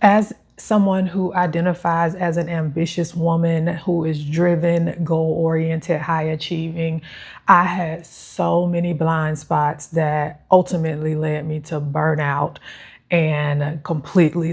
As someone who identifies as an ambitious woman who is driven, goal oriented, high achieving, I had so many blind spots that ultimately led me to burnout and completely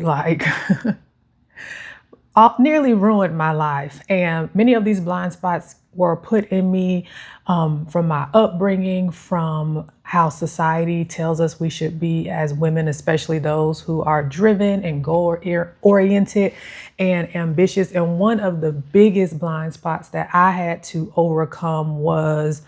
nearly ruined my life. And many of these blind spots were put in me from my upbringing, from how society tells us we should be as women, especially those who are driven and goal oriented and ambitious. And one of the biggest blind spots that I had to overcome was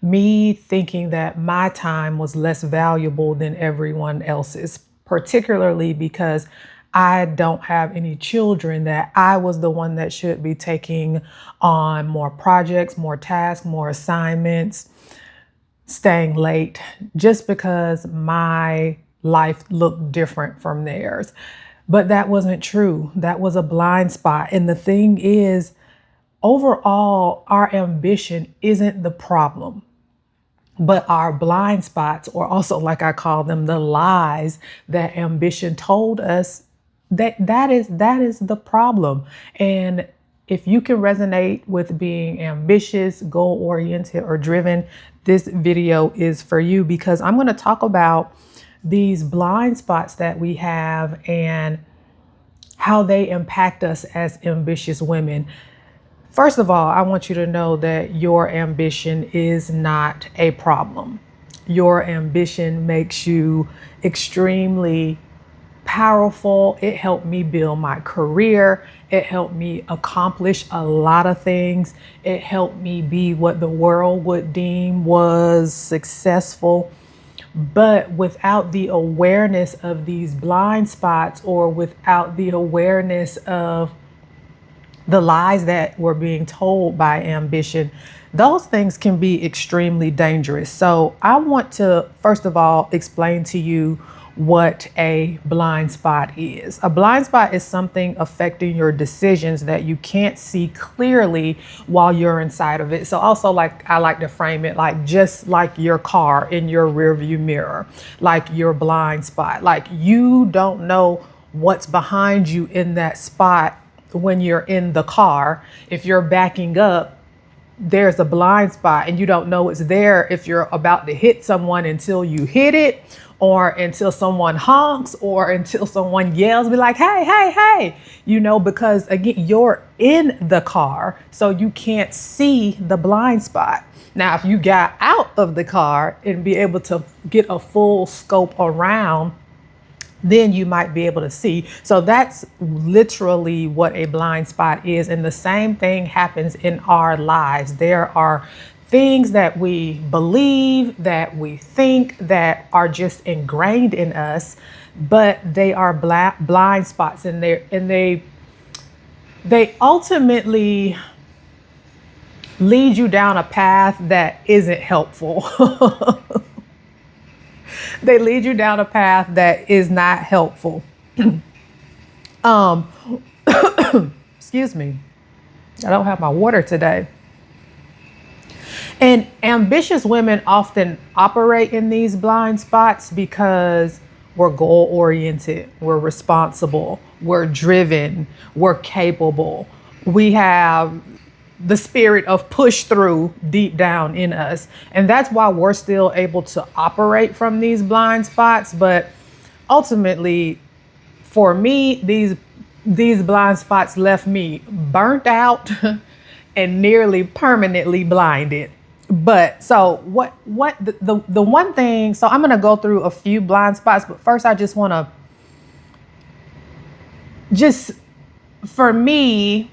me thinking that my time was less valuable than everyone else's, particularly because I don't have any children, that I was the one that should be taking on more projects, more tasks, more assignments, staying late, just because my life looked different from theirs. But that wasn't true. That was a blind spot. And the thing is, overall, our ambition isn't the problem. But our blind spots, or also like I call them, the lies that ambition told us, that is the problem. And if you can resonate with being ambitious, goal oriented, or driven, this video is for you, because I'm going to talk about these blind spots that we have and how they impact us as ambitious women. First of all, I want you to know that your ambition is not a problem. Your ambition makes you extremely powerful. It helped me build my career. It helped me accomplish a lot of things. It helped me be what the world would deem was successful. But without the awareness of these blind spots, or without the awareness of the lies that were being told by ambition, those things can be extremely dangerous. So I want to, first of all, explain to you what a blind spot is. A blind spot is something affecting your decisions that you can't see clearly while you're inside of it. So also, like, I like to frame it like just like your car in your rearview mirror, like your blind spot. Like, you don't know what's behind you in that spot when you're in the car. If you're backing up, there's a blind spot and you don't know it's there if you're about to hit someone until you hit it, or until someone honks, or until someone yells, be like, hey, hey, hey, because again, you're in the car, so you can't see the blind spot. Now, if you got out of the car and be able to get a full scope around, then you might be able to see. So that's literally what a blind spot is. And the same thing happens in our lives. There are things that we believe, that we think, that are just ingrained in us, but they are blind spots, and they ultimately lead you down a path that isn't helpful. They lead you down a path that is not helpful. Excuse me. I don't have my water today. And ambitious women often operate in these blind spots because we're goal oriented, we're responsible, we're driven, we're capable. We have the spirit of push through deep down in us. And that's why we're still able to operate from these blind spots. But ultimately, for me, these blind spots left me burnt out and nearly permanently blinded. But so what the one thing, so I'm going to go through a few blind spots, but first I just want to for me,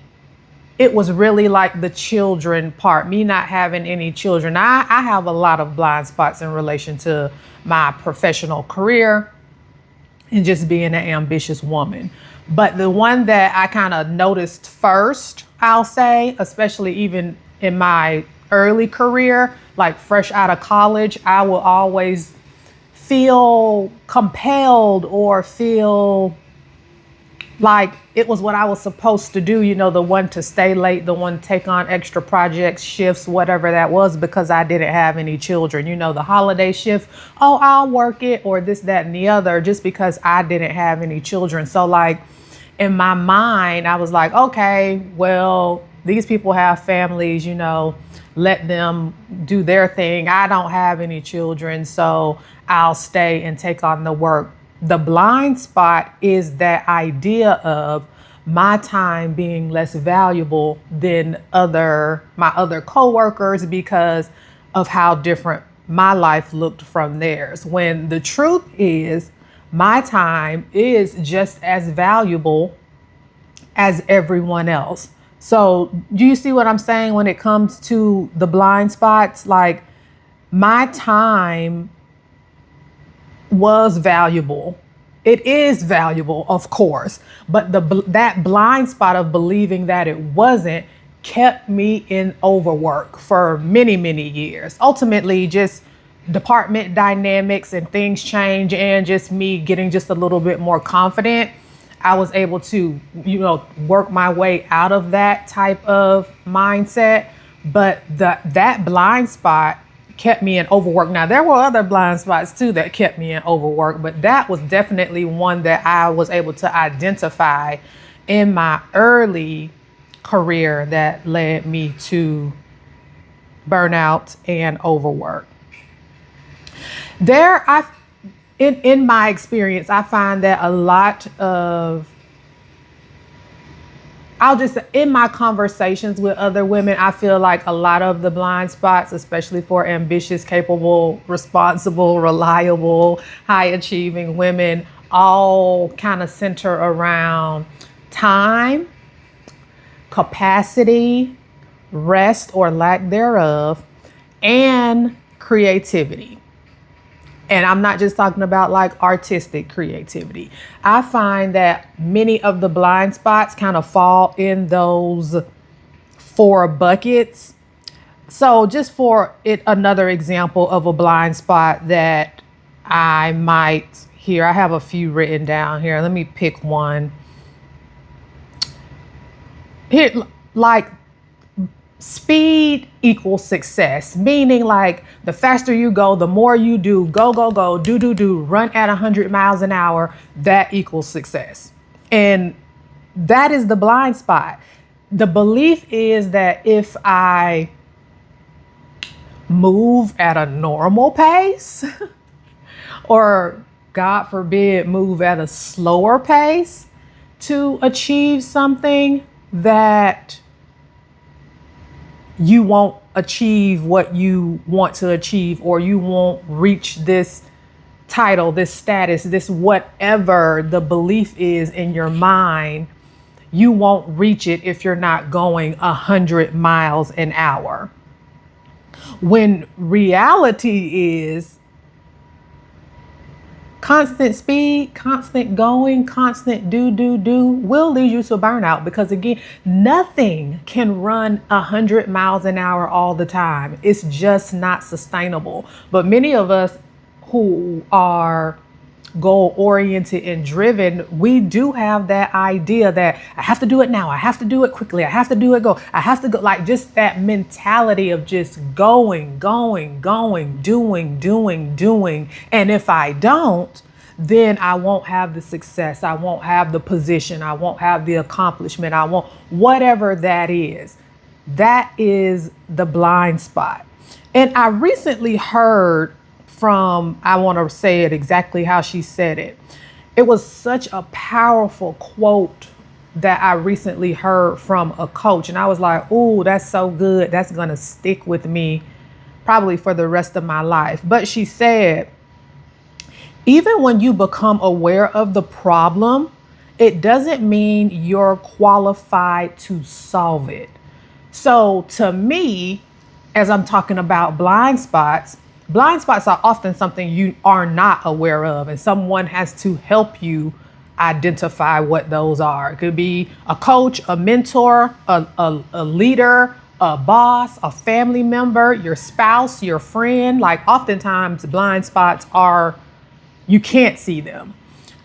it was really like the children part, me not having any children. I have a lot of blind spots in relation to my professional career and just being an ambitious woman. But the one that I kind of noticed first, I'll say, especially even in my early career, like fresh out of college, I will always feel compelled or feel like it was what I was supposed to do, the one to stay late, the one to take on extra projects, shifts, whatever that was, because I didn't have any children. The holiday shift, oh, I'll work it, or this, that, and the other, just because I didn't have any children. So like in my mind, I was like, okay, well, these people have families, let them do their thing. I don't have any children, so I'll stay and take on the work. The blind spot is that idea of my time being less valuable than my other coworkers because of how different my life looked from theirs. When the truth is, my time is just as valuable as everyone else. So do you see what I'm saying when it comes to the blind spots? Like, my time was valuable. It is valuable, of course, but that blind spot of believing that it wasn't kept me in overwork for many, many years. Ultimately, just department dynamics and things change, and just me getting just a little bit more confident, I was able to, work my way out of that type of mindset. But that blind spot kept me in overwork. Now, there were other blind spots too that kept me in overwork, but that was definitely one that I was able to identify in my early career that led me to burnout and overwork. In my experience, I find that a lot of, in my conversations with other women, I feel like a lot of the blind spots, especially for ambitious, capable, responsible, reliable, high achieving women, all kind of center around time, capacity, rest or lack thereof, and creativity. And I'm not just talking about like artistic creativity. I find that many of the blind spots kind of fall in those 4 buckets. So just for it, another example of a blind spot that I might hear, I have a few written down here. Let me pick one. Here, like, speed equals success, meaning like the faster you go, the more you do, go, do, run at 100 miles an hour, that equals success. And that is the blind spot. The belief is that if I move at a normal pace, or God forbid, move at a slower pace to achieve something, that you won't achieve what you want to achieve, or you won't reach this title, this status, this whatever the belief is in your mind. You won't reach it if you're not going 100 miles an hour. When reality is constant speed, constant going, constant do will lead you to burnout, because again, nothing can run 100 miles an hour all the time. It's just not sustainable. But many of us who are goal oriented and driven, we do have that idea that I have to do it now. I have to do it quickly. I have to do it. I have to go, like just that mentality of just going, doing. And if I don't, then I won't have the success. I won't have the position. I won't have the accomplishment. I won't, whatever that is. That is the blind spot. And I recently heard I want to say it exactly how she said it. It was such a powerful quote that I recently heard from a coach. And I was like, oh, that's so good. That's going to stick with me probably for the rest of my life. But she said, even when you become aware of the problem, it doesn't mean you're qualified to solve it. So to me, as I'm talking about blind spots are often something you are not aware of, and someone has to help you identify what those are. It could be a coach, a mentor, a leader, a boss, a family member, your spouse, your friend. Like oftentimes blind spots are, you can't see them.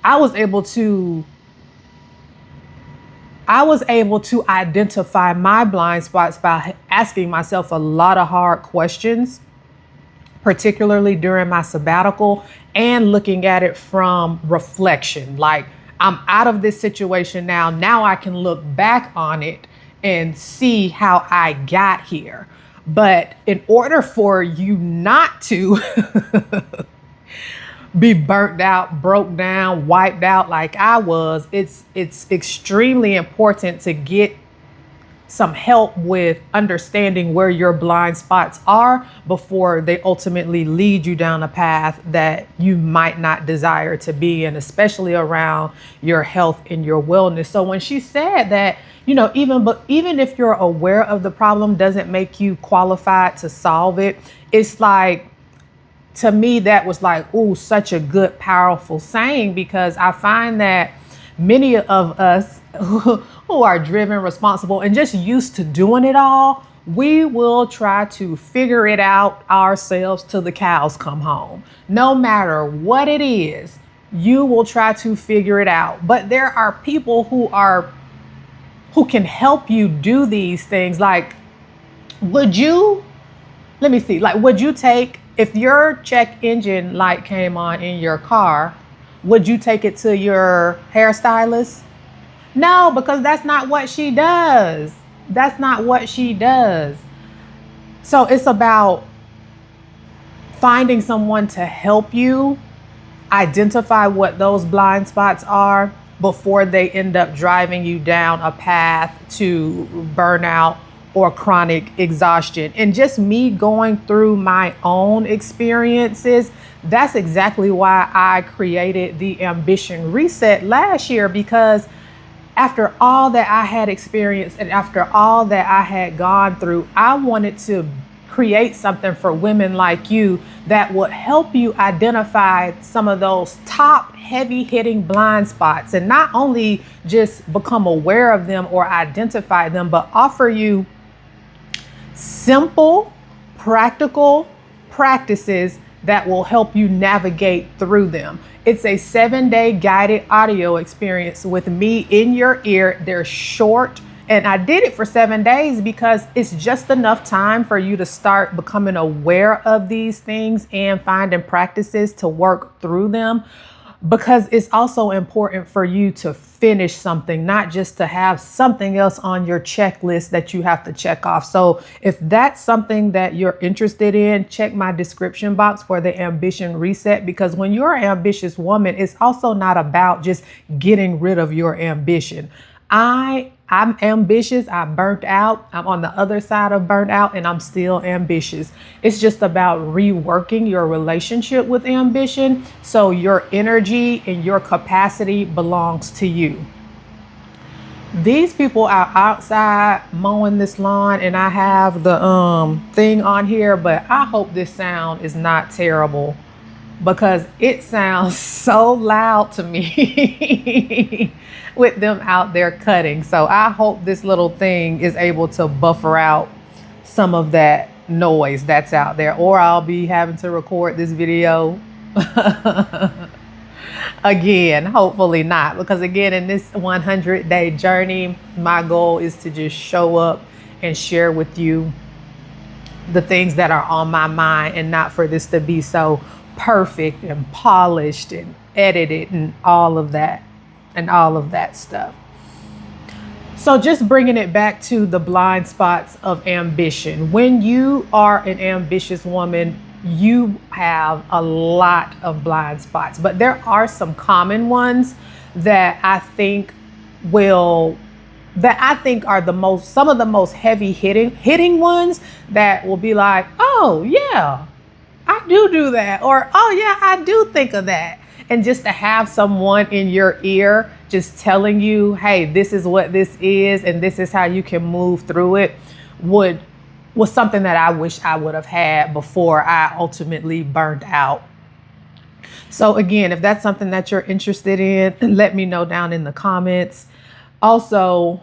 I was able to identify my blind spots by asking myself a lot of hard questions, particularly during my sabbatical, and looking at it from reflection. Like I'm out of this situation now. Now I can look back on it and see how I got here. But in order for you not to be burnt out, broke down, wiped out like I was, it's extremely important to get some help with understanding where your blind spots are before they ultimately lead you down a path that you might not desire to be in, especially around your health and your wellness. So when she said that, even if you're aware of the problem doesn't make you qualified to solve it, it's like, to me, that was like, ooh, such a good, powerful saying, because I find that many of us who are driven, responsible, and just used to doing it all, we will try to figure it out ourselves till the cows come home. No matter what it is, you will try to figure it out. But there are people who can help you do these things. Like, would you take, if your check engine light came on in your car, would you take it to your hairstylist? No, because that's not what she does. That's not what she does. So it's about finding someone to help you identify what those blind spots are before they end up driving you down a path to burnout or chronic exhaustion. And just me going through my own experiences, that's exactly why I created the Ambition Reset last year, because after all that I had experienced and after all that I had gone through, I wanted to create something for women like you that would help you identify some of those top heavy hitting blind spots, and not only just become aware of them or identify them, but offer you simple, practical practices that will help you navigate through them. It's a 7-day guided audio experience with me in your ear. They're short, and I did it for 7 days because it's just enough time for you to start becoming aware of these things and finding practices to work through them. Because it's also important for you to finish something, not just to have something else on your checklist that you have to check off. So if that's something that you're interested in, check my description box for the Ambition Reset, because when you're an ambitious woman, it's also not about just getting rid of your ambition. I'm ambitious. I burnt out. I'm on the other side of burnt out, and I'm still ambitious. It's just about reworking your relationship with ambition so your energy and your capacity belongs to you. These people are outside mowing this lawn, and I have the thing on here, but I hope this sound is not terrible, because it sounds so loud to me with them out there cutting. So I hope this little thing is able to buffer out some of that noise that's out there, or I'll be having to record this video again. Hopefully not, because again, in this 100-day journey, my goal is to just show up and share with you the things that are on my mind, and not for this to be so perfect and polished and edited and all of that stuff. So just bringing it back to the blind spots of ambition. When you are an ambitious woman, you have a lot of blind spots, but there are some common ones that I think are some of the most heavy hitting ones that will be like, oh yeah, I do that. Or, oh yeah, I do think of that. And just to have someone in your ear just telling you, hey, this is what this is, and this is how you can move through it, was something that I wish I would have had before I ultimately burned out. So again, if that's something that you're interested in, let me know down in the comments. Also,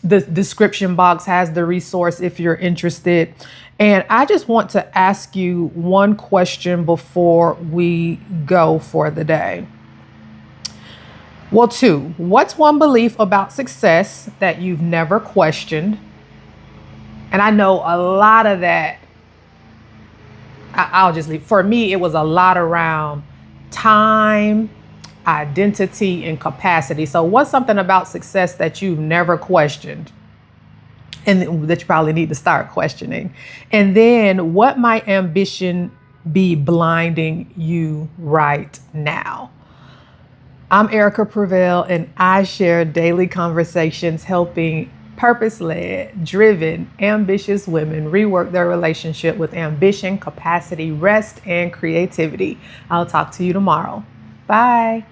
the description box has the resource if you're interested. And I just want to ask you one question before we go for the day. Well, 2, what's one belief about success that you've never questioned? And I know a lot of that, I'll just leave. For me, it was a lot around time, identity, and capacity. So what's something about success that you've never questioned and that you probably need to start questioning? And then what might ambition be blinding you right now? I'm Erica Prevail, and I share daily conversations helping purpose-led, driven, ambitious women rework their relationship with ambition, capacity, rest, and creativity. I'll talk to you tomorrow. Bye.